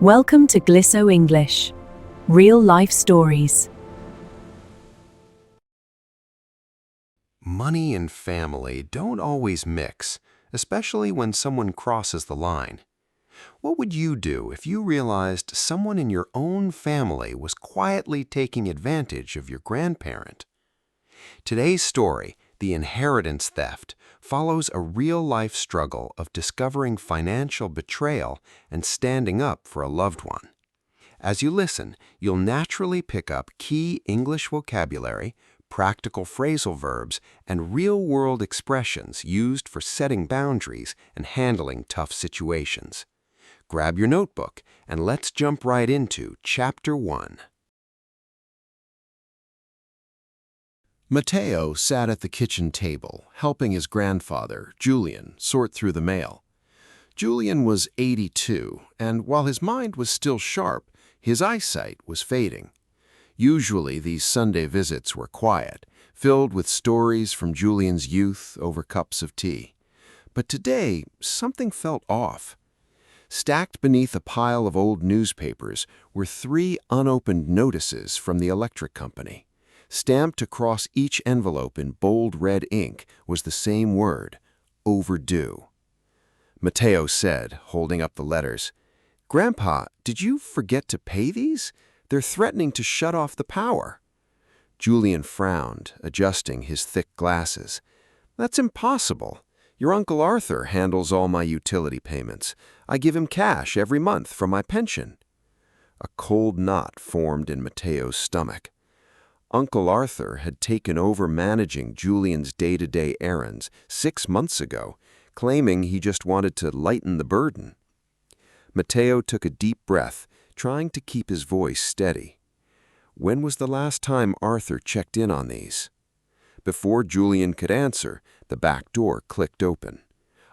Welcome to Glisso English. Real life stories. Money and family don't always mix, especially when someone crosses the line. What would you do if you realized someone in your own family was quietly taking advantage of your grandparent? Today's story, The Inheritance Theft, follows a real-life struggle of discovering financial betrayal and standing up for a loved one. As you listen, you'll naturally pick up key English vocabulary, practical phrasal verbs, and real-world expressions used for setting boundaries and handling tough situations. Grab your notebook and let's jump right into Chapter 1. Mateo sat at the kitchen table, helping his grandfather, Julian, sort through the mail. Julian was 82, and while his mind was still sharp, his eyesight was fading. Usually, these Sunday visits were quiet, filled with stories from Julian's youth over cups of tea. But today, something felt off. Stacked beneath a pile of old newspapers were 3 unopened notices from the electric company. Stamped across each envelope in bold red ink was the same word, overdue. Mateo said, holding up the letters, "Grandpa, did you forget to pay these? They're threatening to shut off the power." Julian frowned, adjusting his thick glasses. "That's impossible. Your Uncle Arthur handles all my utility payments. I give him cash every month from my pension." A cold knot formed in Mateo's stomach. Uncle Arthur had taken over managing Julian's day-to-day errands 6 months ago, claiming he just wanted to lighten the burden. Mateo took a deep breath, trying to keep his voice steady. When was the last time Arthur checked in on these? Before Julian could answer, the back door clicked open.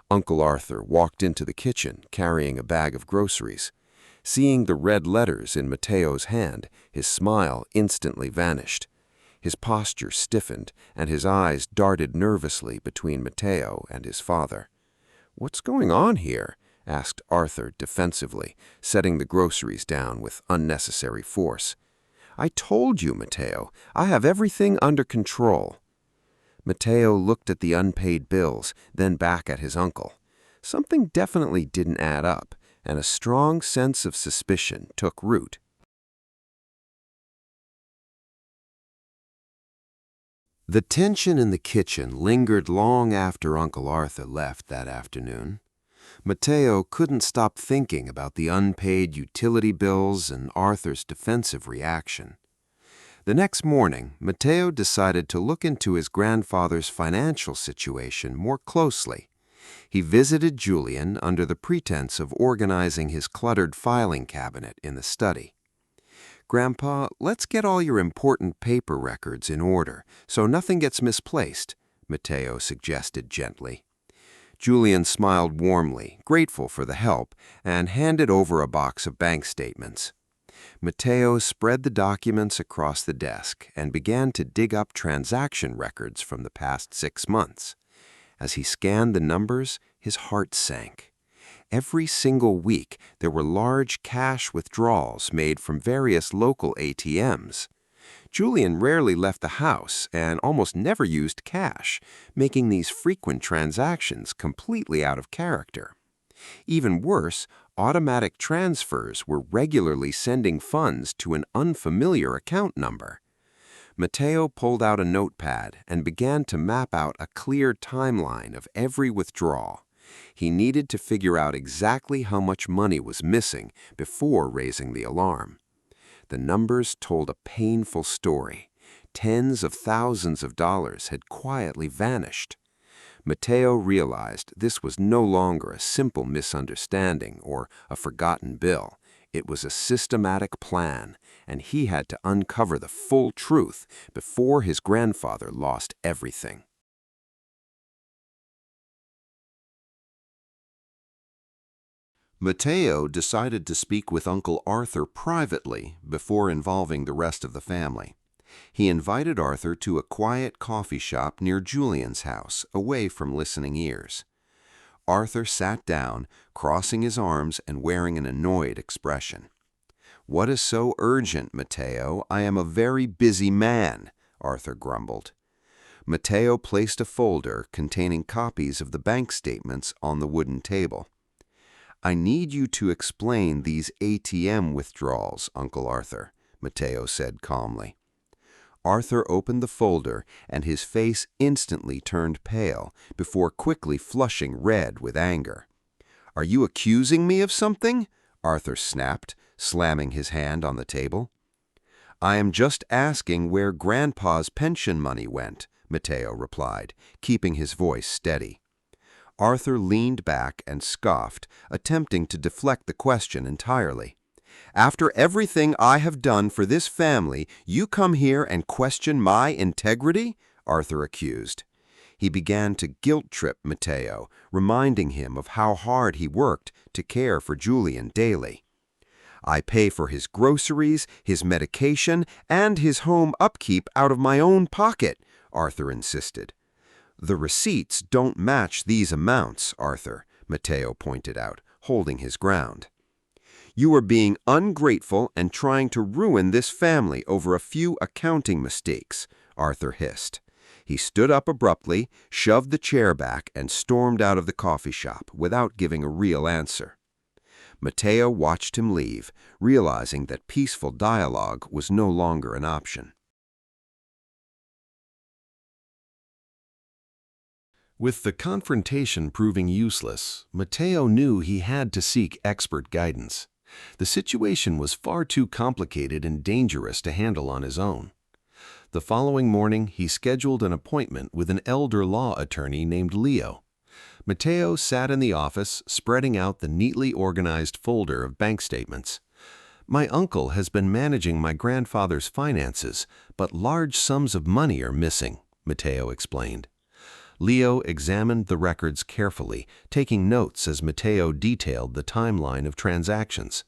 Uncle Arthur walked into the kitchen, carrying a bag of groceries. Seeing the red letters in Mateo's hand, his smile instantly vanished. His posture stiffened, and his eyes darted nervously between Mateo and his father. "What's going on here?" asked Arthur defensively, setting the groceries down with unnecessary force. "I told you, Mateo, I have everything under control." Mateo looked at the unpaid bills, then back at his uncle. Something definitely didn't add up, and a strong sense of suspicion took root. The tension in the kitchen lingered long after Uncle Arthur left that afternoon. Mateo couldn't stop thinking about the unpaid utility bills and Arthur's defensive reaction. The next morning, Mateo decided to look into his grandfather's financial situation more closely. He visited Julian under the pretense of organizing his cluttered filing cabinet in the study. "Grandpa, let's get all your important paper records in order so nothing gets misplaced," Mateo suggested gently. Julian smiled warmly, grateful for the help, and handed over a box of bank statements. Mateo spread the documents across the desk and began to dig up transaction records from the past 6 months. As he scanned the numbers, his heart sank. Every single week, there were large cash withdrawals made from various local ATMs. Julian rarely left the house and almost never used cash, making these frequent transactions completely out of character. Even worse, automatic transfers were regularly sending funds to an unfamiliar account number. Mateo pulled out a notepad and began to map out a clear timeline of every withdrawal. He needed to figure out exactly how much money was missing before raising the alarm. The numbers told a painful story. Tens of thousands of dollars had quietly vanished. Mateo realized this was no longer a simple misunderstanding or a forgotten bill. It was a systematic plan, and he had to uncover the full truth before his grandfather lost everything. Mateo decided to speak with Uncle Arthur privately before involving the rest of the family. He invited Arthur to a quiet coffee shop near Julian's house, away from listening ears. Arthur sat down, crossing his arms and wearing an annoyed expression. "What is so urgent, Mateo? I am a very busy man," Arthur grumbled. Mateo placed a folder containing copies of the bank statements on the wooden table. "I need you to explain these ATM withdrawals, Uncle Arthur," Mateo said calmly. Arthur opened the folder, and his face instantly turned pale, before quickly flushing red with anger. "Are you accusing me of something?" Arthur snapped, slamming his hand on the table. "I am just asking where Grandpa's pension money went," Mateo replied, keeping his voice steady. Arthur leaned back and scoffed, attempting to deflect the question entirely. "After everything I have done for this family, you come here and question my integrity?" Arthur accused. He began to guilt-trip Mateo, reminding him of how hard he worked to care for Julian daily. "I pay for his groceries, his medication, and his home upkeep out of my own pocket," Arthur insisted. "The receipts don't match these amounts, Arthur," Mateo pointed out, holding his ground. "You are being ungrateful and trying to ruin this family over a few accounting mistakes," Arthur hissed. He stood up abruptly, shoved the chair back, and stormed out of the coffee shop without giving a real answer. Mateo watched him leave, realizing that peaceful dialogue was no longer an option. With the confrontation proving useless, Mateo knew he had to seek expert guidance. The situation was far too complicated and dangerous to handle on his own. The following morning, he scheduled an appointment with an elder law attorney named Leo. Mateo sat in the office, spreading out the neatly organized folder of bank statements. "My uncle has been managing my grandfather's finances, but large sums of money are missing," Mateo explained. Leo examined the records carefully, taking notes as Mateo detailed the timeline of transactions.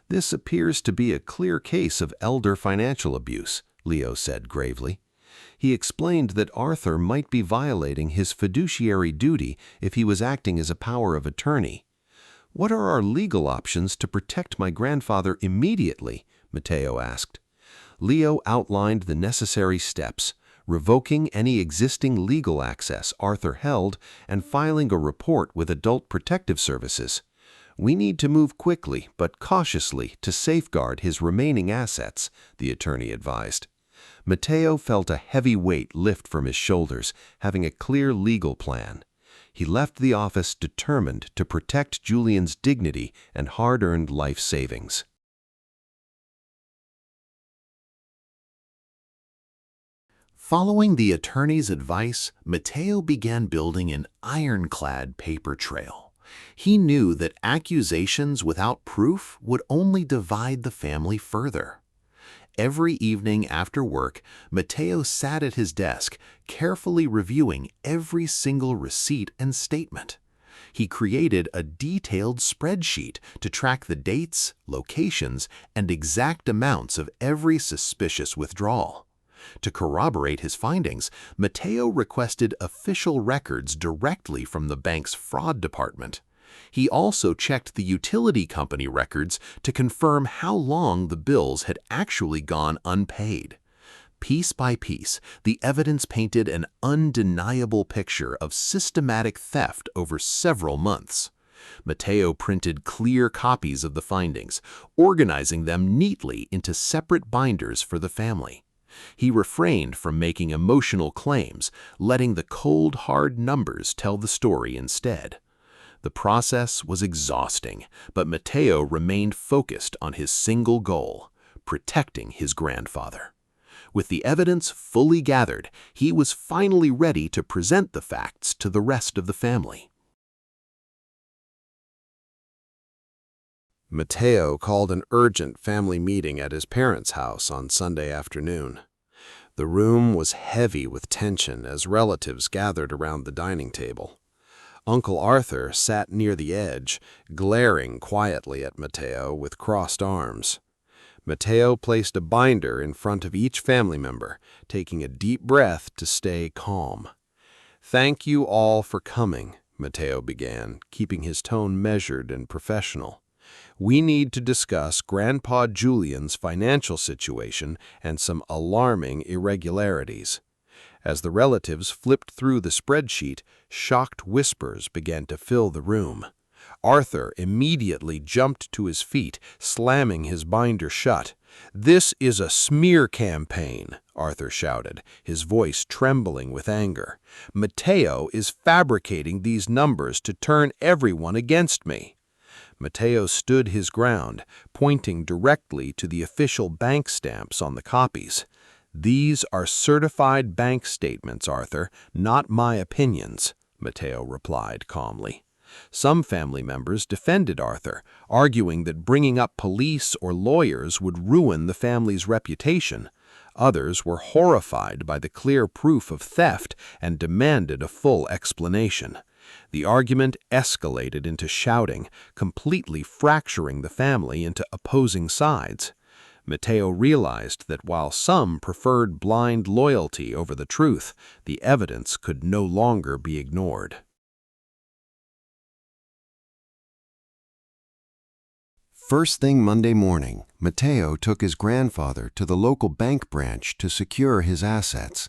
"This appears to be a clear case of elder financial abuse," Leo said gravely. He explained that Arthur might be violating his fiduciary duty if he was acting as a power of attorney. "What are our legal options to protect my grandfather immediately?" Mateo asked. Leo outlined the necessary steps: revoking any existing legal access Arthur held and filing a report with Adult Protective Services. "We need to move quickly but cautiously to safeguard his remaining assets," the attorney advised. Mateo felt a heavy weight lift from his shoulders, having a clear legal plan. He left the office determined to protect Julian's dignity and hard-earned life savings. Following the attorney's advice, Mateo began building an ironclad paper trail. He knew that accusations without proof would only divide the family further. Every evening after work, Mateo sat at his desk, carefully reviewing every single receipt and statement. He created a detailed spreadsheet to track the dates, locations, and exact amounts of every suspicious withdrawal. To corroborate his findings, Mateo requested official records directly from the bank's fraud department. He also checked the utility company records to confirm how long the bills had actually gone unpaid. Piece by piece, the evidence painted an undeniable picture of systematic theft over several months. Mateo printed clear copies of the findings, organizing them neatly into separate binders for the family. He refrained from making emotional claims, letting the cold, hard numbers tell the story instead. The process was exhausting, but Mateo remained focused on his single goal: protecting his grandfather. With the evidence fully gathered, he was finally ready to present the facts to the rest of the family. Mateo called an urgent family meeting at his parents' house on Sunday afternoon. The room was heavy with tension as relatives gathered around the dining table. Uncle Arthur sat near the edge, glaring quietly at Mateo with crossed arms. Mateo placed a binder in front of each family member, taking a deep breath to stay calm. "Thank you all for coming," Mateo began, keeping his tone measured and professional. "We need to discuss Grandpa Julian's financial situation and some alarming irregularities." As the relatives flipped through the spreadsheet, shocked whispers began to fill the room. Arthur immediately jumped to his feet, slamming his binder shut. "This is a smear campaign," Arthur shouted, his voice trembling with anger. "Mateo is fabricating these numbers to turn everyone against me." Mateo stood his ground, pointing directly to the official bank stamps on the copies. "These are certified bank statements, Arthur, not my opinions," Mateo replied calmly. Some family members defended Arthur, arguing that bringing up police or lawyers would ruin the family's reputation. Others were horrified by the clear proof of theft and demanded a full explanation. The argument escalated into shouting, completely fracturing the family into opposing sides. Mateo realized that while some preferred blind loyalty over the truth, the evidence could no longer be ignored. First thing Monday morning, Mateo took his grandfather to the local bank branch to secure his assets.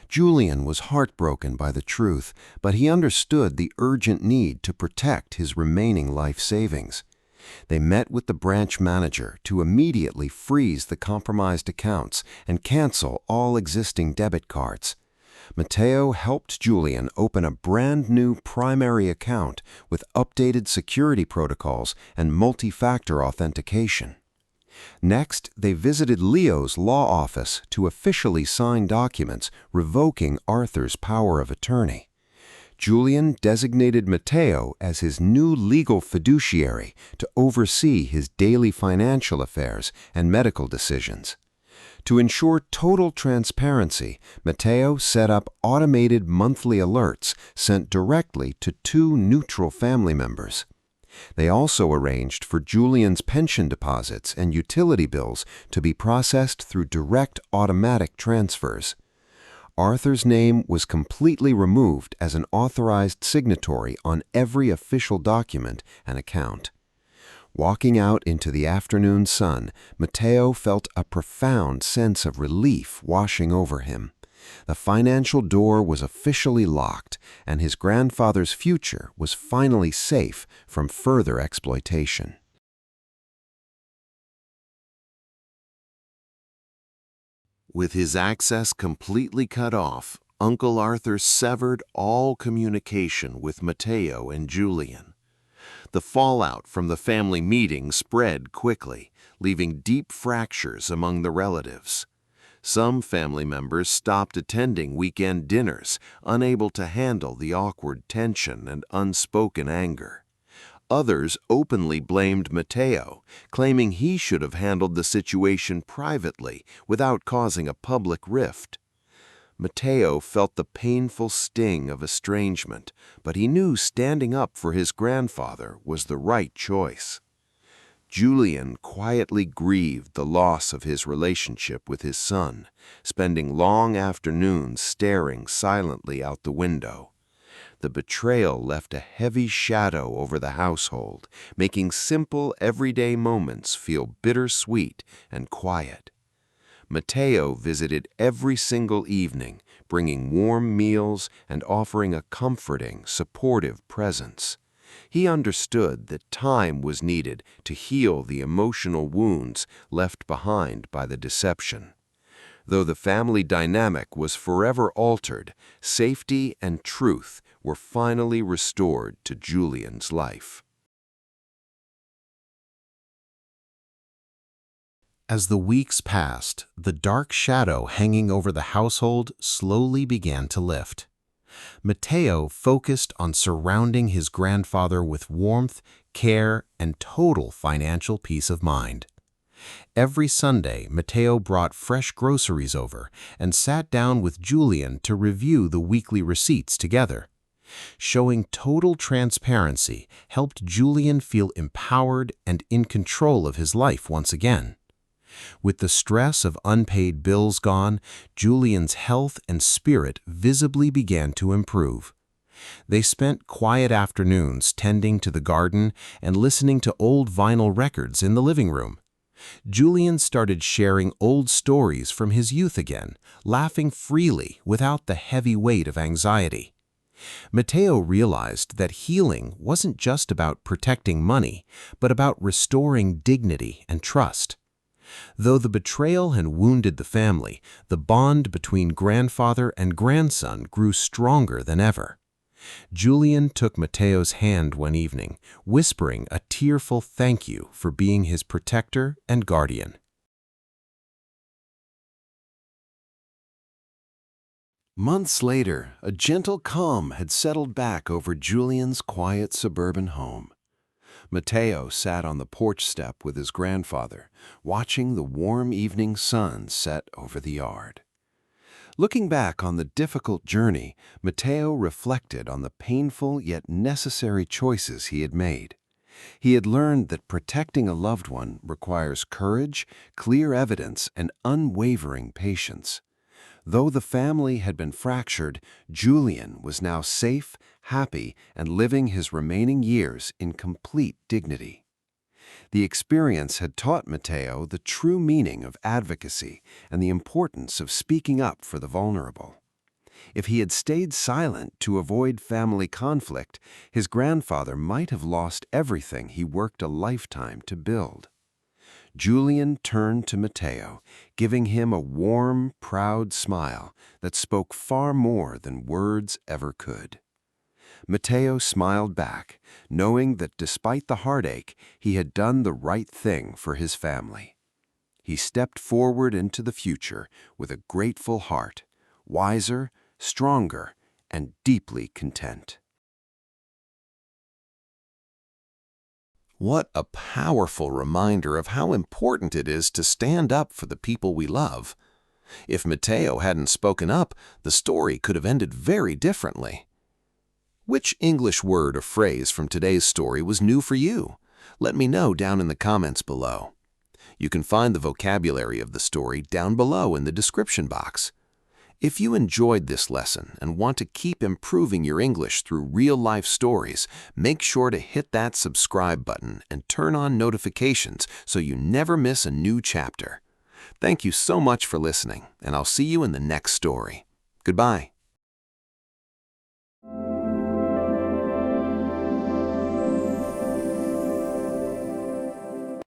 Julian was heartbroken by the truth, but he understood the urgent need to protect his remaining life savings. They met with the branch manager to immediately freeze the compromised accounts and cancel all existing debit cards. Mateo helped Julian open a brand new primary account with updated security protocols and multi-factor authentication. Next, they visited Leo's law office to officially sign documents revoking Arthur's power of attorney. Julian designated Mateo as his new legal fiduciary to oversee his daily financial affairs and medical decisions. To ensure total transparency, Mateo set up automated monthly alerts sent directly to 2 neutral family members. They also arranged for Julian's pension deposits and utility bills to be processed through direct automatic transfers. Arthur's name was completely removed as an authorized signatory on every official document and account. Walking out into the afternoon sun, Mateo felt a profound sense of relief washing over him. The financial door was officially locked, and his grandfather's future was finally safe from further exploitation. With his access completely cut off, Uncle Arthur severed all communication with Mateo and Julian. The fallout from the family meeting spread quickly, leaving deep fractures among the relatives. Some family members stopped attending weekend dinners, unable to handle the awkward tension and unspoken anger. Others openly blamed Mateo, claiming he should have handled the situation privately without causing a public rift. Mateo felt the painful sting of estrangement, but he knew standing up for his grandfather was the right choice. Julian quietly grieved the loss of his relationship with his son, spending long afternoons staring silently out the window. The betrayal left a heavy shadow over the household, making simple everyday moments feel bittersweet and quiet. Mateo visited every single evening, bringing warm meals and offering a comforting, supportive presence. He understood that time was needed to heal the emotional wounds left behind by the deception. Though the family dynamic was forever altered, safety and truth were finally restored to Julian's life. As the weeks passed, the dark shadow hanging over the household slowly began to lift. Mateo focused on surrounding his grandfather with warmth, care, and total financial peace of mind. Every Sunday, Mateo brought fresh groceries over and sat down with Julian to review the weekly receipts together. Showing total transparency helped Julian feel empowered and in control of his life once again. With the stress of unpaid bills gone, Julian's health and spirit visibly began to improve. They spent quiet afternoons tending to the garden and listening to old vinyl records in the living room. Julian started sharing old stories from his youth again, laughing freely without the heavy weight of anxiety. Mateo realized that healing wasn't just about protecting money, but about restoring dignity and trust. Though the betrayal had wounded the family, the bond between grandfather and grandson grew stronger than ever. Julian took Mateo's hand one evening, whispering a tearful thank you for being his protector and guardian. Months later, a gentle calm had settled back over Julian's quiet suburban home. Mateo sat on the porch step with his grandfather, watching the warm evening sun set over the yard. Looking back on the difficult journey, Mateo reflected on the painful yet necessary choices he had made. He had learned that protecting a loved one requires courage, clear evidence, and unwavering patience. Though the family had been fractured, Julian was now safe, happy, and living his remaining years in complete dignity. The experience had taught Mateo the true meaning of advocacy and the importance of speaking up for the vulnerable. If he had stayed silent to avoid family conflict, his grandfather might have lost everything he worked a lifetime to build. Julian turned to Mateo, giving him a warm, proud smile that spoke far more than words ever could. Mateo smiled back, knowing that despite the heartache, he had done the right thing for his family. He stepped forward into the future with a grateful heart, wiser, stronger, and deeply content. What a powerful reminder of how important it is to stand up for the people we love. If Mateo hadn't spoken up, the story could have ended very differently. Which English word or phrase from today's story was new for you? Let me know down in the comments below. You can find the vocabulary of the story down below in the description box. If you enjoyed this lesson and want to keep improving your English through real-life stories, make sure to hit that subscribe button and turn on notifications so you never miss a new chapter. Thank you so much for listening, and I'll see you in the next story. Goodbye.